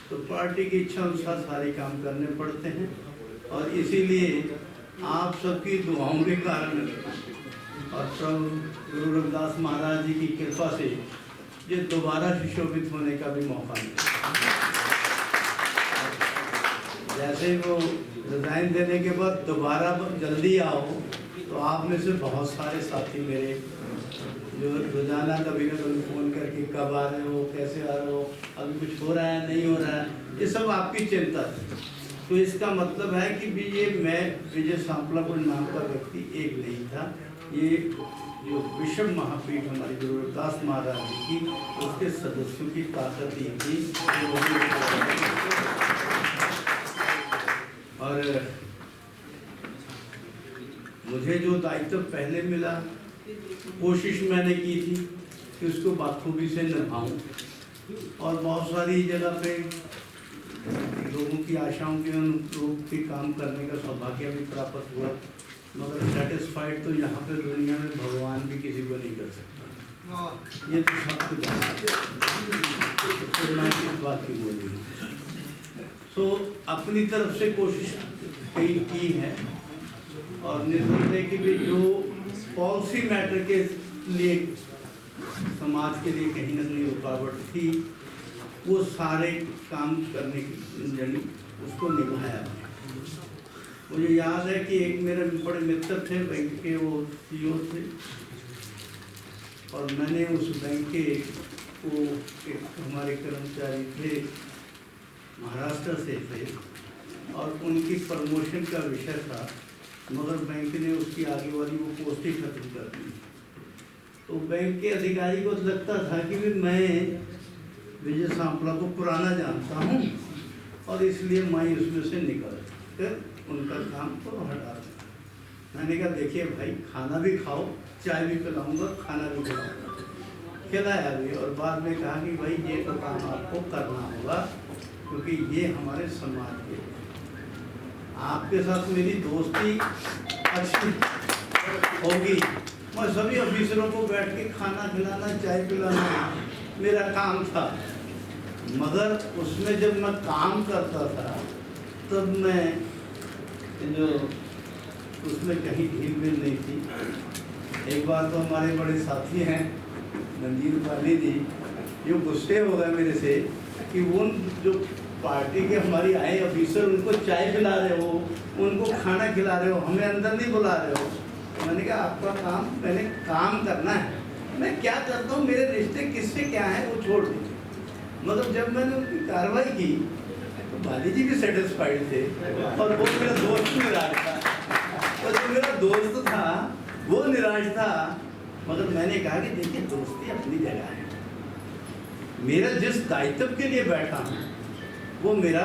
तो पार्टी की इच्छा अनुसार सारे काम करने पड़ते हैं और इसीलिए आप सबकी दुआओं के कारण और प्रभु गुरु रविदास महाराज जी की कृपा से ये दोबारा सुशोभित होने का भी मौका मिला। जैसे वो रिजाइन देने के बाद दोबारा जल्दी आओ, तो आप में से बहुत सारे साथी मेरे जो रोजाना कभी ना कभी फ़ोन करके कब आ रहे हो, कैसे आ रहे हो, अभी कुछ हो रहा है नहीं हो रहा है, ये सब आपकी चिंता थी। तो इसका मतलब है कि भी ये मैं विजय सांपलापुर नाम का व्यक्ति एक नहीं था, ये जो विश्व महापीठ हमारे गुरु रविदास महाराज जी की उसके सदस्यों की ताकत ही थी। और मुझे जो दायित्व पहले मिला, कोशिश मैंने की थी कि उसको बखूबी से निभाऊं और बहुत सारी जगह पे लोगों की आशाओं के अनुरूप भी काम करने का सौभाग्य भी प्राप्त हुआ, मगर सेटिस्फाइड तो यहाँ पे दुनिया में भगवान भी किसी को नहीं कर सकता। ये तो सब कुछ बात की बोली। तो अपनी तरफ से कोशिश कई की है और निर्णय की भी जो पॉलिसी मैटर के लिए समाज के लिए कहीं ना कहीं रुकावट थी, वो सारे काम करने की जड़ी उसको निभाया। मुझे याद है कि एक मेरे बड़े मित्र थे बैंक के, वो सीईओ थे और मैंने उस बैंक के वो एक हमारे कर्मचारी थे महाराष्ट्र से थे और उनकी प्रमोशन का विषय था, मगर बैंक ने उसकी आगे वाली वो पोस्ट ही खत्म कर दी। तो बैंक के अधिकारी को लगता था कि भी मैं विजय सांपला को पुराना जानता हूँ और इसलिए मैं उसमें से निकल कर उनका काम को हटा दूँ। मैंने कहा देखिए भाई, खाना भी खाओ, चाय भी पिलाऊंगा, खाना भी खिलाऊंगा, खिलाया भी। और बाद में कहा कि भाई ये तो काम आपको करना होगा क्योंकि ये हमारे समाज के, आपके साथ मेरी दोस्ती अच्छी होगी, मैं सभी ऑफिसरों को बैठ के खाना खिलाना, चाय पिलाना मेरा काम था, मगर उसमें जब मैं काम करता था तब मैं जो उसमें कहीं ढील मिल नहीं थी। एक बार तो हमारे बड़े साथी हैं मंजीर वाली जी, जो गुस्से हो गए मेरे से कि वो जो पार्टी के हमारी आए ऑफिसर उनको चाय पिला रहे हो, उनको खाना खिला रहे हो, हमें अंदर नहीं बुला रहे हो। मैंने कहा आपका काम, मैंने काम करना है, मैं क्या करता हूँ, मेरे रिश्ते किससे क्या है वो छोड़ दीजिए। मतलब जब मैंने उनकी कार्रवाई की तो वाली जी भी सेटिस्फाइड थे और वो मेरा दोस्त निराश था, और जो मेरा दोस्त था वो निराश था। मगर मैंने कहा कि देखिए दोस्ती अपनी जगह है, मेरा जिस दायित्व के लिए बैठा हूँ वो मेरा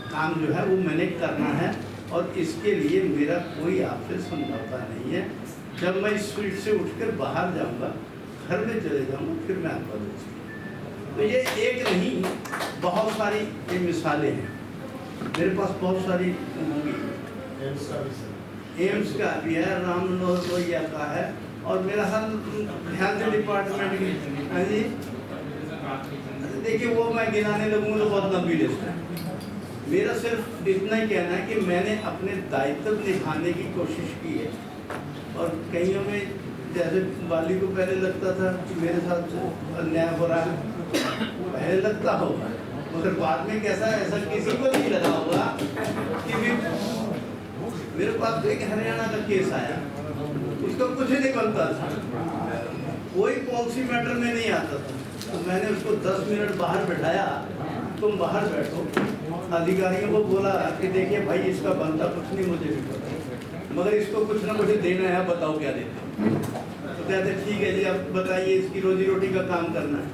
काम जो है वो मैंने करना है और इसके लिए मेरा कोई आपसे समझौता नहीं है। जब मैं इस स्वीट से उठकर बाहर जाऊंगा, घर में चले जाऊंगा, फिर मैं आपका दोस्त। तो ये एक नहीं, बहुत सारी ये मिसालें हैं मेरे पास, बहुत सारी होंगी। एम्स का भी है, राम मनोहर लोहिया का है और मेरा हेल्थ डिपार्टमेंट की। हाँ जी, देखिए वो मैं गिनाने लगूंगा तो बहुत लंबी लिस्ट है। मेरा सिर्फ इतना ही कहना है कि मैंने अपने दायित्व निभाने की कोशिश की है और कईयों में जैसे वाली को पहले लगता था कि मेरे साथ अन्याय हो रहा है, पहले लगता होगा, मगर बाद में कैसा ऐसा किसी को नहीं लगा होगा कि भी मेरे पास तो एक हरियाणा का केस आया, उसका कुछ नहीं बनता था, कोई पॉलिसी मैटर में नहीं आता था, तो मैंने उसको 10 मिनट बाहर बैठाया, तुम बाहर बैठो, अधिकारियों को बोला कि देखिए भाई इसका बनता कुछ नहीं, मुझे भी पता, मगर इसको कुछ ना कुछ देना है, बताओ क्या देते। तो कहते ठीक है जी, आप बताइए, इसकी रोजी रोटी का काम करना है।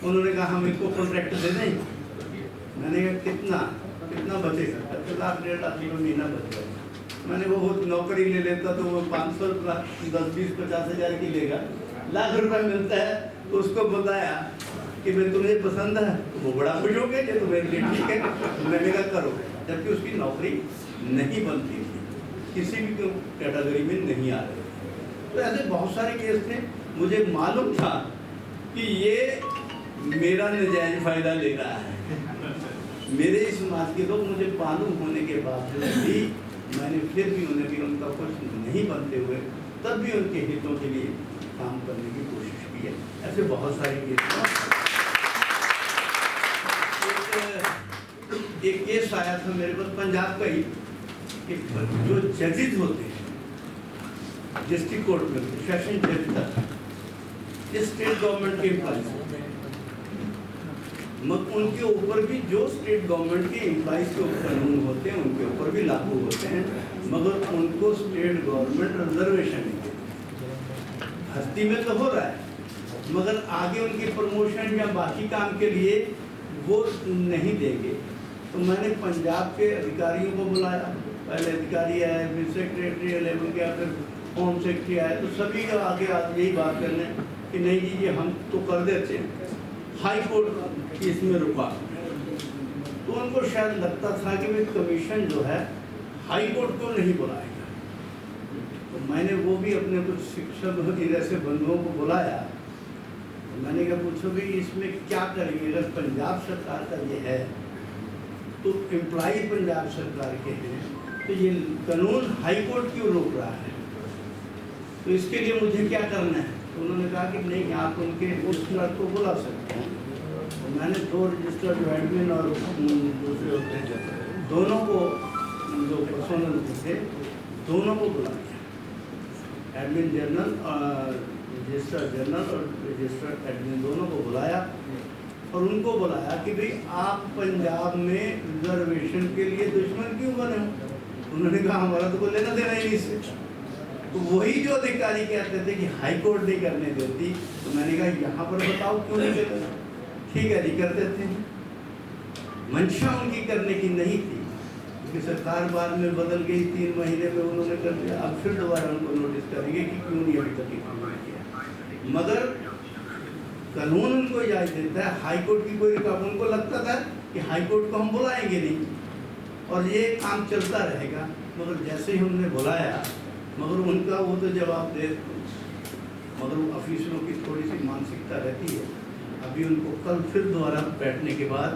उन्होंने कहा हम इसको कॉन्ट्रैक्ट दे दें। मैंने कहा कितना कितना बचेगा? 1 लाख 1.5 लाख रुपये महीना बचेगा। मैंने वो नौकरी ले लेता तो वो 500 10 20 50 हज़ार की लेगा, लाख रुपए मिलता है। तो उसको बताया कि भाई तुम्हें पसंद है, तो वो बड़ा खुश हो गया कि तुम्हें लिए ठीक है, मैंने कहा करो, जबकि उसकी नौकरी नहीं बनती थी, किसी भी कैटेगरी में नहीं आ रही। तो ऐसे बहुत सारे केस थे, मुझे मालूम था कि ये मेरा नजायज फायदा ले रहा है, मेरे ही समाज के लोग, मुझे मालूम होने के बावजूद भी मैंने फिर भी उन्हें भी उनका कुछ नहीं बनते हुए तब भी उनके हितों के लिए काम करने की कोशिश की है। ऐसे बहुत सारे केस। एक केस आया था मेरे पास पंजाब का ही, कि जो जजेज होते हैं डिस्ट्रिक्ट कोर्ट में, सेशन जज तक, स्टेट गवर्नमेंट के एम्प्लॉइज, मगर उनके ऊपर भी जो स्टेट गवर्नमेंट के एम्प्लॉइज के कानून होते हैं उनके ऊपर भी लागू होते हैं, मगर उनको स्टेट गवर्नमेंट रिजर्वेशन नहीं देती। भर्ती में तो हो रहा है, मगर आगे उनकी प्रमोशन या बाकी काम के लिए वो नहीं देंगे। तो मैंने पंजाब के अधिकारियों को बुलाया, पहले अधिकारी आए, फिर सेक्रेटरी लेवल के, फिर होम सेक्रेटरी आए, तो सभी का आगे यही बात करने कि नहीं जी ये हम तो कर देते हैं, हाई कोर्ट इसमें रुका। तो उनको शायद लगता था कि भाई कमीशन जो है हाई कोर्ट को नहीं बुलाएगा। तो मैंने वो भी अपने कुछ शिक्षक ऐसे बंधुओं को बुलाया, तो मैंने क्या पूछो भाई इसमें क्या करेंगे, अगर पंजाब सरकार का ये है तो एम्प्लॉय पंजाब सरकार के हैं, तो ये कानून हाई कोर्ट क्यों रोक रहा है, तो इसके लिए मुझे क्या करना है। तो उन्होंने कहा कि नहीं आप उनके उस क्लर्क को बुला सकते हैं। तो मैंने 2 रजिस्टर्ड जो एडमिन और दूसरे होते हैं दोनों को, जो पर्सनल थे दोनों को बुला दिया, एडमिन जनरल और रजिस्टर जनरल और रजिस्टर्ड एडमिन दोनों को बुलाया और उनको बुलाया कि भाई आप पंजाब में रिजर्वेशन के लिए दुश्मन क्यों बने हो। उन्होंने कहा हमारा तो कोई लेना देना ही नहीं इससे। तो वही जो अधिकारी कहते थे कि हाई कोर्ट नहीं करने देती, तो मैंने कहा यहाँ पर बताओ क्यों नहीं देते। ठीक है जी कर देते हैं। मंशा उनकी करने की नहीं थी, क्योंकि सरकार बाद में बदल गई, 3 महीने में उन्होंने कर दिया। अब फिर दोबारा उनको नोटिस करेंगे कि क्यों नहीं अभी तक किया, मगर कानून उनको इजाजत देता है। हाई कोर्ट की कोई रिकॉर्ड, उनको लगता था कि हाई कोर्ट को हम बुलाएंगे नहीं और ये काम चलता रहेगा, मगर जैसे ही हमने बुलाया, मगर उनका वो तो जवाब दे, मगर ऑफिसरों की थोड़ी सी मानसिकता रहती है। अभी उनको कल फिर दोबारा बैठने के बाद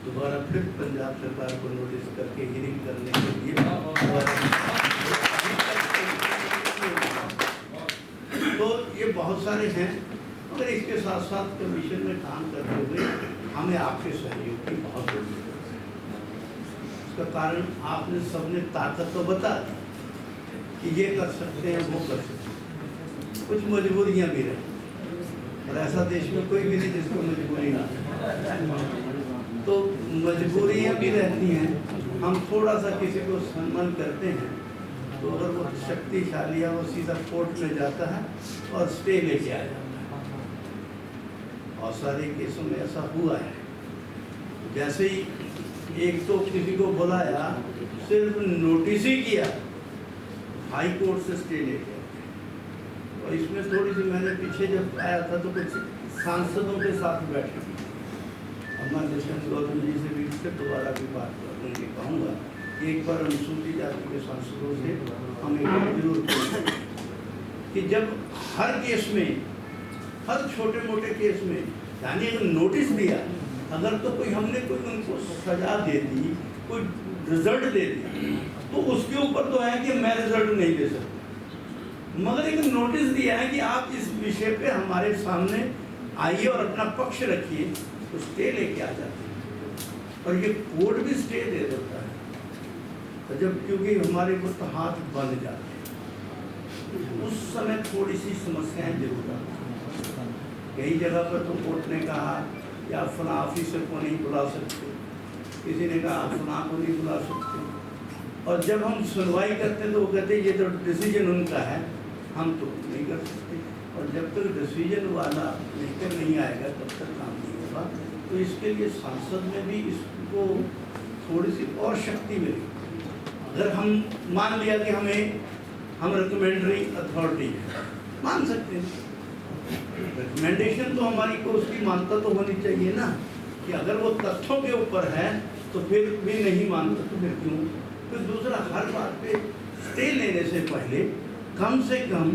दोबारा फिर पंजाब सरकार को नोटिस करके हियरिंग करने के लिए तो ये बहुत सारे हैं, मगर इसके साथ साथ कमीशन में काम करते हुए हमें आपके सहयोग की बहुत जरूरत है। उसका कारण आपने सबने ताकत तो बता दी कि ये कर सकते हैं, वो कर सकते हैं, कुछ मजबूरियां भी रही, और ऐसा देश में कोई भी नहीं जिसको मजबूरी ना हो। तो मजबूरियां भी रहती हैं। हम थोड़ा सा किसी को सम्मान करते हैं तो अगर वो शक्तिशाली है वो सीधा कोर्ट में जाता है और स्टे लेके आ जाता है। और सारे केसों में ऐसा हुआ है। जैसे ही एक तो किसी को बुलाया, सिर्फ नोटिस ही किया, हाई कोर्ट से स्टे लेके आए। और इसमें थोड़ी सी मैंने पीछे जब आया था तो कुछ सांसदों के साथ बैठा, हमारे दुष्यंत गौतम जी से भी इससे दोबारा भी बात करूँगी, कहूँगा कि एक बार अनुसूचित जाति के सांसदों से हम एक बार जरूर करेंगे कि जब हर केस में, हर छोटे मोटे केस में, यानी अगर नोटिस दिया, अगर तो कोई हमने कोई उनको सजा दे दी, कोई रिजल्ट दे दी, तो उसके ऊपर तो है कि मैं रिजल्ट नहीं दे सकता, मगर एक नोटिस दिया है कि आप इस विषय पे हमारे सामने आइए और अपना पक्ष रखिए, तो स्टे लेके आ जाते हैं। और ये कोर्ट भी स्टे दे देता है, तो जब क्योंकि हमारे को तो हाथ बंध जाते हैं, उस समय थोड़ी सी समस्याएं जरूर आती हैं। कई जगह पर तो कोर्ट ने कहा या फला ऑफिसर को नहीं बुला सकते, किसी ने कहा फला को नहीं बुला सकते, और जब हम सुनवाई करते हैं तो वो कहते हैं ये तो डिसीजन उनका है, हम तो नहीं कर सकते। और जब तक डिसीजन वाला लेकर नहीं आएगा तब तक काम नहीं होगा। तो इसके लिए सांसद में भी इसको थोड़ी सी और शक्ति मिली। अगर हम मान लिया कि हम रिकमेंडरी अथॉरिटी है, मान सकते हैं, रिकमेंडेशन तो हमारी को उसकी मानता तो होनी चाहिए ना, कि अगर वो तथ्यों के ऊपर है तो फिर भी नहीं मानता तो फिर क्यों। फिर दूसरा, हर बात पे स्टे लेने से पहले कम से कम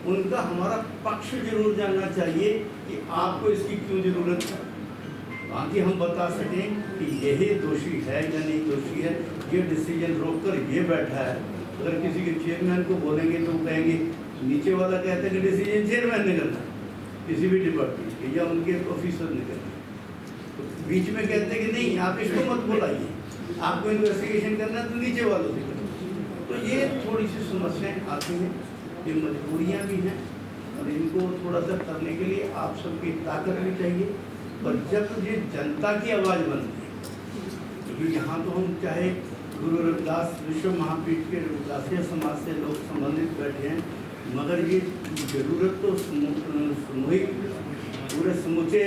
उनका हमारा पक्ष जरूर जानना चाहिए कि आपको इसकी क्यों जरूरत है। बाकी हम बता सकें कि यही दोषी है या नहीं दोषी है, ये डिसीजन रोककर ये बैठा है। अगर किसी के चेयरमैन को बोलेंगे तो कहेंगे नीचे वाला कहता है कि डिसीजन चेयरमैन ने करना है किसी भी डिपार्टमेंट के या उनके ऑफिसर ने करना है, तो बीच में कहते हैं कि नहीं आप इसको मत बुलाइए, आपको इन्वेस्टिगेशन करना है तो नीचे वालों से करना। तो ये थोड़ी सी समस्याएं आती हैं, ये मजबूरियाँ भी हैं और इनको थोड़ा सा करने के लिए आप सबकी ताकत भी चाहिए। और जब ये जनता की आवाज़ बनती है, क्योंकि यहाँ तो हम चाहे गुरु रविदास विश्व महापीठ के रविदासीय समाज से लोग संबंधित बैठे हैं, मगर ये जरूरत तो सामूहिक पूरे समूचे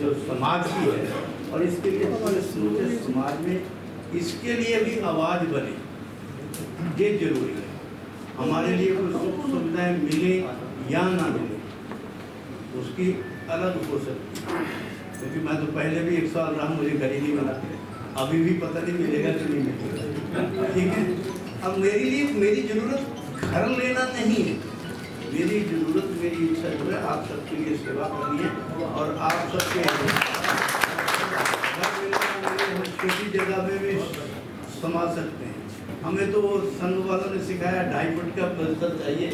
जो समाज की है और इसके लिए पूरे समूचे समाज में इसके लिए भी आवाज़ बने, ये जरूरी है। हमारे लिए कोई सुख सुविधाएँ मिले या ना मिले उसकी अलग हो सकती है, क्योंकि मैं तो पहले भी 1 साल रहा, मुझे घर ही नहीं मिला, अभी भी पता नहीं मिलेगा कि नहीं मिलेगा, ठीक है। अब मेरे लिए मेरी ज़रूरत घर लेना नहीं है, मेरी ज़रूरत मेरी इच्छा जो है आप सबके लिए सेवा करनी है और आप सबके हम छोटी जगह में भी समा सकते हैं। हमें तो संघ वालों ने सिखाया 2.5 फुट का बिस्तर चाहिए,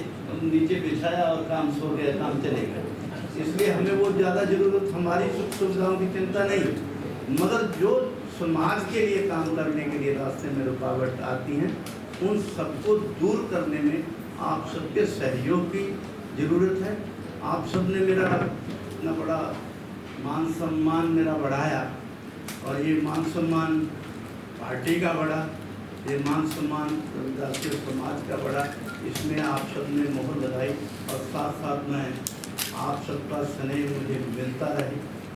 नीचे बिछाया और काम सो गया, काम चलेगा, इसलिए हमें वो ज़्यादा ज़रूरत, हमारी सुख सुविधाओं की चिंता नहीं, मगर जो समाज के लिए काम करने के लिए रास्ते में रुकावट आती हैं उन सबको दूर करने में आप सबके सहयोग की ज़रूरत है। आप सब ने मेरा इतना बड़ा मान सम्मान मेरा बढ़ाया और ये मान सम्मान पार्टी का बढ़ा, ये मान सम्मान रविदासीय समाज का बढ़ा, इसमें आप सब ने मोहर लगाई और साथ साथ में आप सबका स्नेह मुझे मिलता रहे।